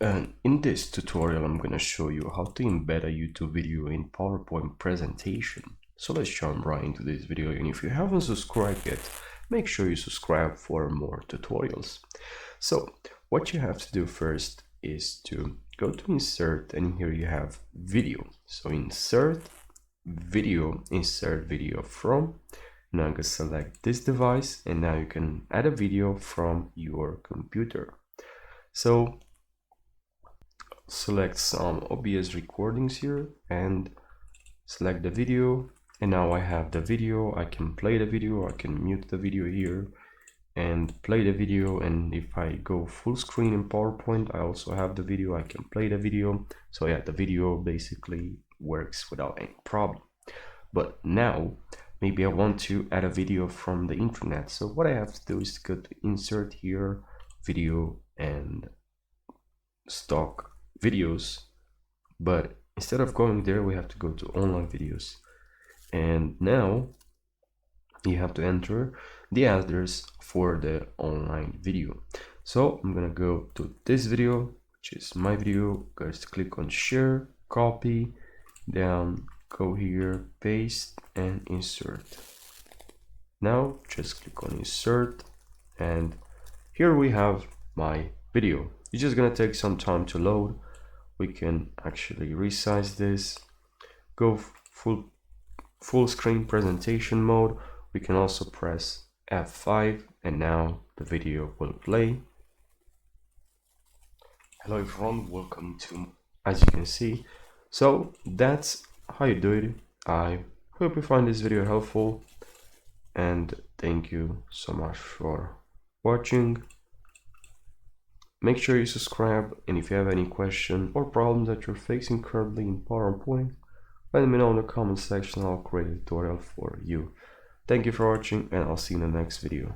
And in this tutorial, I'm going to show you how to embed a YouTube video in PowerPoint presentation. So let's jump right into this video. And if you haven't subscribed yet, make sure you subscribe for more tutorials. So what you have to do first is to go to insert, and here you have video. So insert video from. Now I'm going to select this device, and now you can add a video from your computer. So select some OBS recordings here and select the video, and now I have the video. I can play the video, I can mute the video here and play the video, and if I go full screen in PowerPoint, I also have the video, I can play the video. So yeah, the video basically works without any problem. But now maybe I want to add a video from the internet. So what I have to do is to go to insert here, video, and stock videos, but instead of going there, we have to go to online videos, and now you have to enter the address for the online video. So I'm gonna go to this video, which is my video. Guys, click on share, copy, then go here, paste and insert. Now just click on insert, and here we have my video. It's just gonna take some time to load. We can actually resize this, go full screen presentation mode. We can also press F5, and now the video will play. Hello everyone, welcome to, as you can see. So that's how you do it. I hope you find this video helpful, and thank you so much for watching. Make sure you subscribe, and if you have any question or problem that you're facing currently in PowerPoint, let me know in the comment section. I'll create a tutorial for you. Thank you for watching, and I'll see you in the next video.